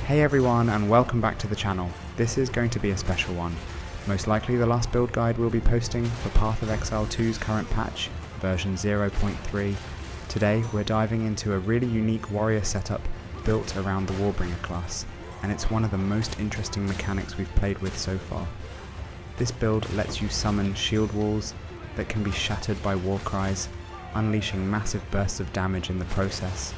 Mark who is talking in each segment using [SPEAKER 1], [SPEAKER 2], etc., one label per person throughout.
[SPEAKER 1] Hey everyone, and welcome back to the channel. This is going to be a special one. Most likely the last build guide we'll be posting for Path of Exile 2's current patch, version 0.3. Today we're diving into a really unique warrior setup built around the Warbringer class, and it's one of the most interesting mechanics we've played with so far. This build lets you summon shield walls that can be shattered by war cries, unleashing massive bursts of damage in the process.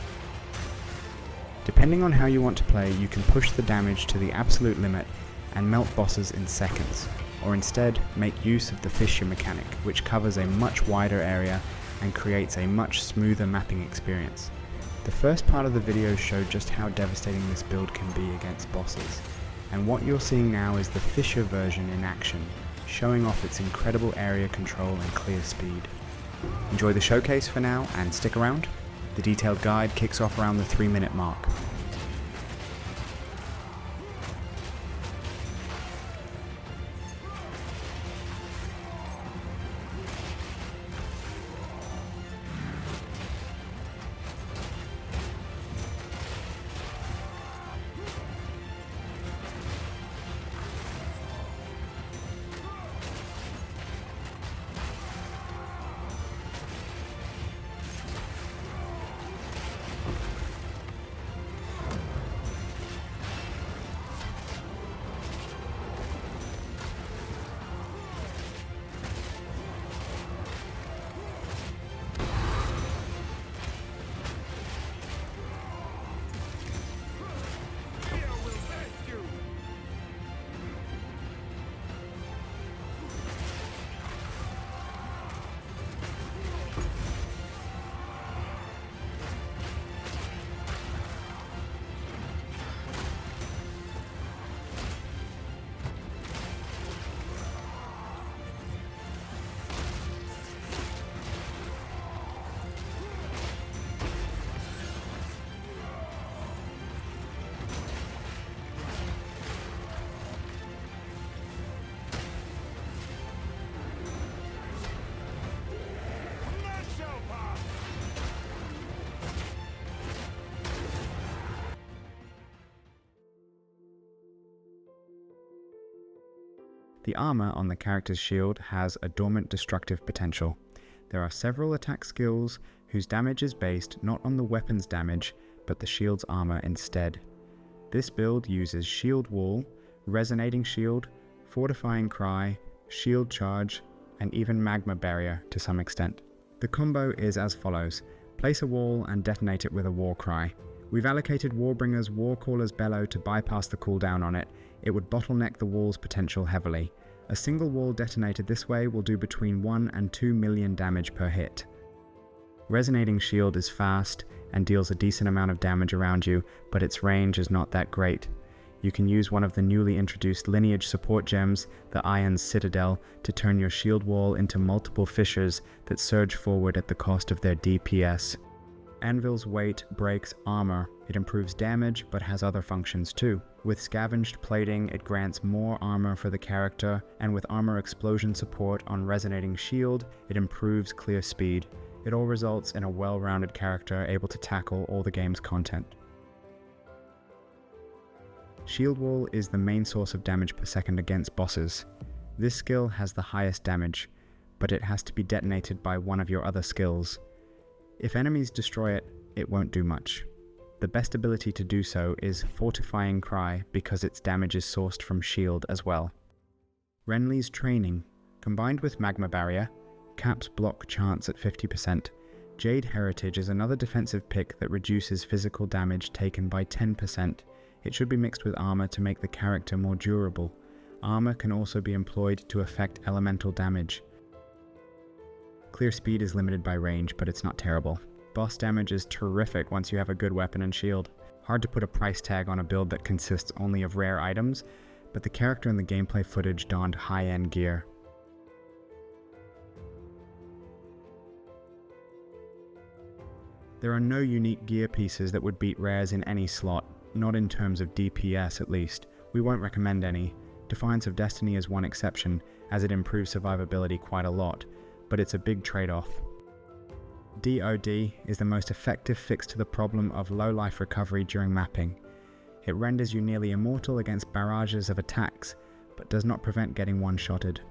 [SPEAKER 1] Depending on how you want to play, you can push the damage to the absolute limit and melt bosses in seconds, or instead make use of the fissure mechanic, which covers a much wider area and creates a much smoother mapping experience. The first part of the video showed just how devastating this build can be against bosses, and what you're seeing now is the fissure version in action, showing off its incredible area control and clear speed. Enjoy the showcase for now and stick around. The detailed guide kicks off around the 3-minute mark. The armor on the character's shield has a dormant destructive potential. There are several attack skills whose damage is based not on the weapon's damage, but the shield's armor instead. This build uses Shield Wall, Resonating Shield, Fortifying Cry, Shield Charge, and even Magma Barrier to some extent. The combo is as follows: place a wall and detonate it with a War Cry. We've allocated Warbringer's Warcaller's Bellow to bypass the cooldown on it. It would bottleneck the wall's potential heavily. A single wall detonated this way will do between 1 and 2 million damage per hit. Resonating Shield is fast and deals a decent amount of damage around you, but its range is not that great. You can use one of the newly introduced lineage support gems, the Iron's Citadel, to turn your shield wall into multiple fissures that surge forward at the cost of their DPS. Anvil's weight breaks armor. It improves damage, but has other functions too. With scavenged plating, it grants more armor for the character, and with armor explosion support on Resonating Shield, it improves clear speed. It all results in a well-rounded character able to tackle all the game's content. Shield Wall is the main source of damage per second against bosses. This skill has the highest damage, but it has to be detonated by one of your other skills. If enemies destroy it, it won't do much. The best ability to do so is Fortifying Cry because its damage is sourced from shield as well. Renly's Training, combined with Magma Barrier, caps block chance at 50%. Jade Heritage is another defensive pick that reduces physical damage taken by 10%. It should be mixed with armor to make the character more durable. Armor can also be employed to affect elemental damage. Clear speed is limited by range, but it's not terrible. Boss damage is terrific once you have a good weapon and shield. Hard to put a price tag on a build that consists only of rare items, but the character in the gameplay footage donned high-end gear. There are no unique gear pieces that would beat rares in any slot, not in terms of DPS at least. We won't recommend any. Defiance of Destiny is one exception, as it improves survivability quite a lot, but it's a big trade-off. DOD is the most effective fix to the problem of low life recovery during mapping. It renders you nearly immortal against barrages of attacks, but does not prevent getting one-shotted.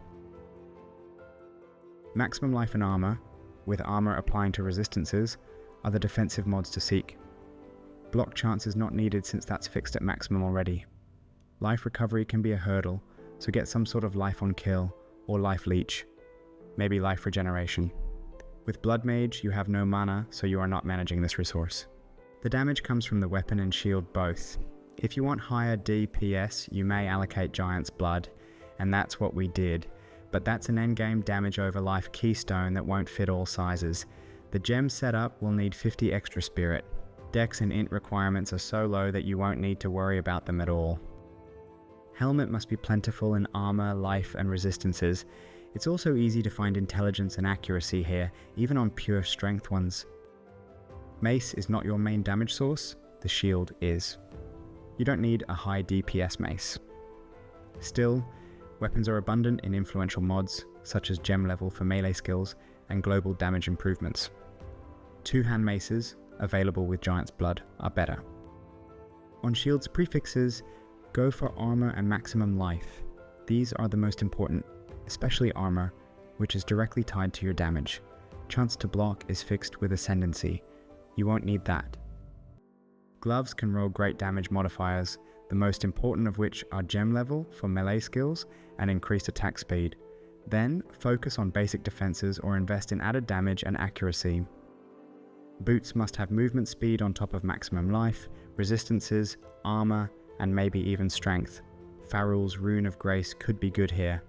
[SPEAKER 1] Maximum life and armor, with armor applying to resistances, are the defensive mods to seek. Block chance is not needed since that's fixed at maximum already. Life recovery can be a hurdle, so get some sort of life on kill, or life leech. Maybe life regeneration. With Blood Mage, you have no mana, so you are not managing this resource. The damage comes from the weapon and shield both. If you want higher DPS, you may allocate Giant's Blood, and that's what we did, but that's an endgame damage over life keystone that won't fit all sizes. The gem setup will need 50 extra spirit. Dex and int requirements are so low that you won't need to worry about them at all. Helmet must be plentiful in armor, life, and resistances. It's also easy to find intelligence and accuracy here, even on pure strength ones. Mace is not your main damage source, the shield is. You don't need a high DPS mace. Still, weapons are abundant in influential mods, such as gem level for melee skills and global damage improvements. Two-hand maces, available with Giant's Blood, are better. On shield's prefixes, go for armor and maximum life. These are the most important, especially armor, which is directly tied to your damage. Chance to block is fixed with ascendancy. You won't need that. Gloves can roll great damage modifiers, the most important of which are gem level for melee skills and increased attack speed. Then, focus on basic defenses or invest in added damage and accuracy. Boots must have movement speed on top of maximum life, resistances, armor, and maybe even strength. Farrell's Rune of Grace could be good here.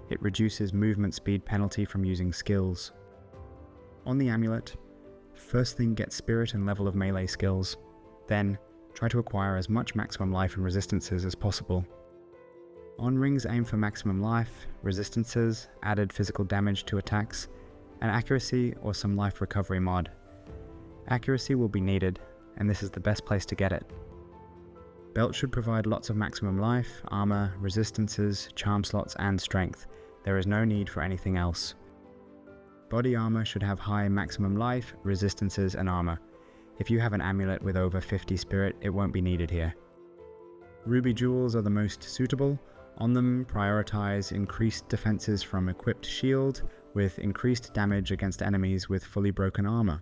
[SPEAKER 1] It reduces movement speed penalty from using skills. On the amulet, first thing get spirit and level of melee skills. Then, try to acquire as much maximum life and resistances as possible. On rings aim for maximum life, resistances, added physical damage to attacks, and accuracy or some life recovery mod. Accuracy will be needed, and this is the best place to get it. Belt should provide lots of maximum life, armor, resistances, charm slots, and strength. There is no need for anything else. Body armor should have high maximum life, resistances, and armor. If you have an amulet with over 50 spirit, it won't be needed here. Ruby jewels are the most suitable. On them, prioritize increased defenses from equipped shield with increased damage against enemies with fully broken armor.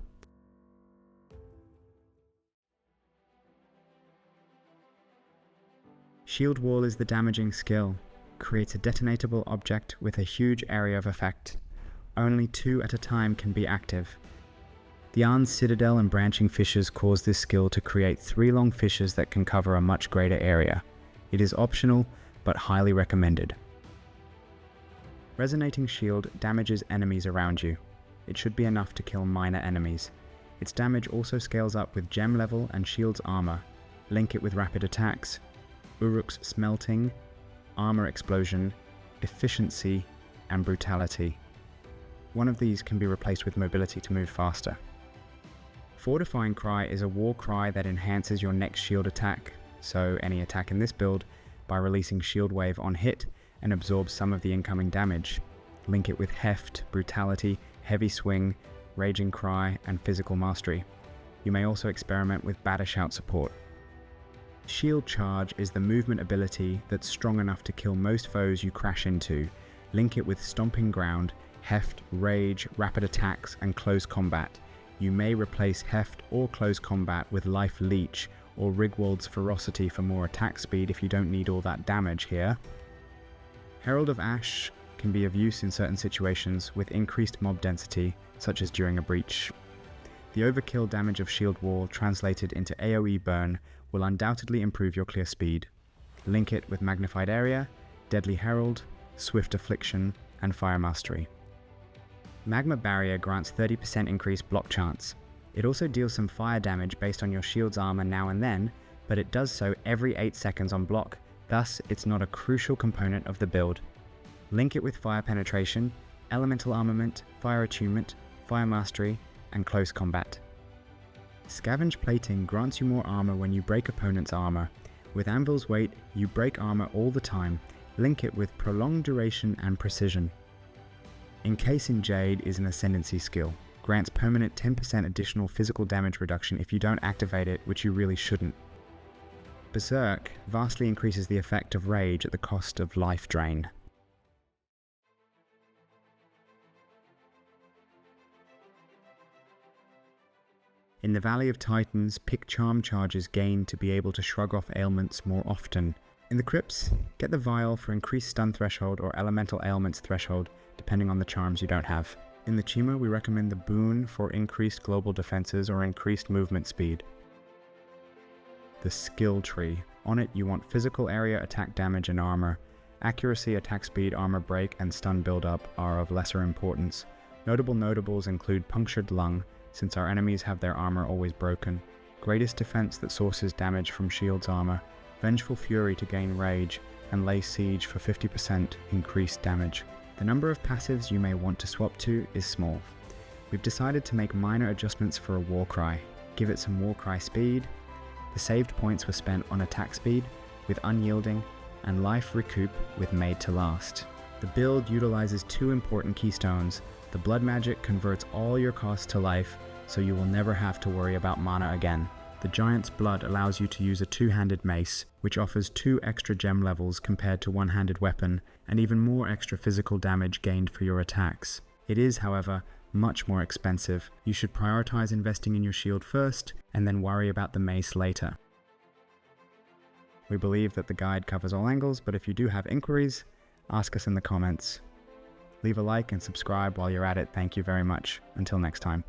[SPEAKER 1] Shield Wall is the damaging skill. Creates a detonatable object with a huge area of effect. Only 2 at a time can be active. The Arn's Citadel and branching fissures cause this skill to create 3 long fissures that can cover a much greater area. It is optional, but highly recommended. Resonating Shield damages enemies around you. It should be enough to kill minor enemies. Its damage also scales up with gem level and shield's armor. Link it with rapid attacks, Uruk's Smelting, Armor Explosion, Efficiency, and Brutality. One of these can be replaced with Mobility to move faster. Fortifying Cry is a war cry that enhances your next shield attack, so any attack in this build, by releasing Shield Wave on hit and absorbs some of the incoming damage. Link it with Heft, Brutality, Heavy Swing, Raging Cry, and Physical Mastery. You may also experiment with Batter Shout support. Shield Charge is the movement ability that's strong enough to kill most foes you crash into. Link it with Stomping Ground, Heft, Rage, Rapid Attacks, and Close Combat. You may replace Heft or Close Combat with Life Leech or Rigwald's Ferocity for more attack speed if you don't need all that damage here. Herald of Ash can be of use in certain situations with increased mob density, such as during a breach. The overkill damage of Shield Wall translated into AoE burn will undoubtedly improve your clear speed. Link it with Magnified Area, Deadly Herald, Swift Affliction, and Fire Mastery. Magma Barrier grants 30% increased block chance. It also deals some fire damage based on your shield's armor now and then, but it does so every 8 seconds on block, thus it's not a crucial component of the build. Link it with Fire Penetration, Elemental Armament, Fire Attunement, Fire Mastery, and Close Combat. Scavenge Plating grants you more armor when you break opponent's armor. With Anvil's Weight, you break armor all the time. Link it with Prolonged Duration and Precision. Encase in Jade is an Ascendancy skill. Grants permanent 10% additional physical damage reduction if you don't activate it, which you really shouldn't. Berserk vastly increases the effect of rage at the cost of life drain. In the Valley of Titans, pick charm charges gained to be able to shrug off ailments more often. In the Crypts, get the Vial for increased stun threshold or elemental ailments threshold, depending on the charms you don't have. In the Chima, we recommend the Boon for increased global defenses or increased movement speed. The Skill Tree. On it, you want physical area attack damage and armor. Accuracy, attack speed, armor break, and stun buildup are of lesser importance. Notable notables include Punctured Lung, since our enemies have their armor always broken. Greatest Defense that sources damage from Shield's armor. Vengeful Fury to gain rage, and Lay Siege for 50% increased damage. The number of passives you may want to swap to is small. We've decided to make minor adjustments for a Warcry. Give it some Warcry speed. The saved points were spent on attack speed with Unyielding and life recoup with Made to Last. The build utilizes two important keystones. The Blood Magic converts all your costs to life, so you will never have to worry about mana again. The Giant's Blood allows you to use a two-handed mace, which offers 2 extra gem levels compared to one-handed weapon, and even more extra physical damage gained for your attacks. It is, however, much more expensive. You should prioritize investing in your shield first, and then worry about the mace later. We believe that the guide covers all angles, but if you do have inquiries, ask us in the comments. Leave a like and subscribe while you're at it. Thank you very much. Until next time.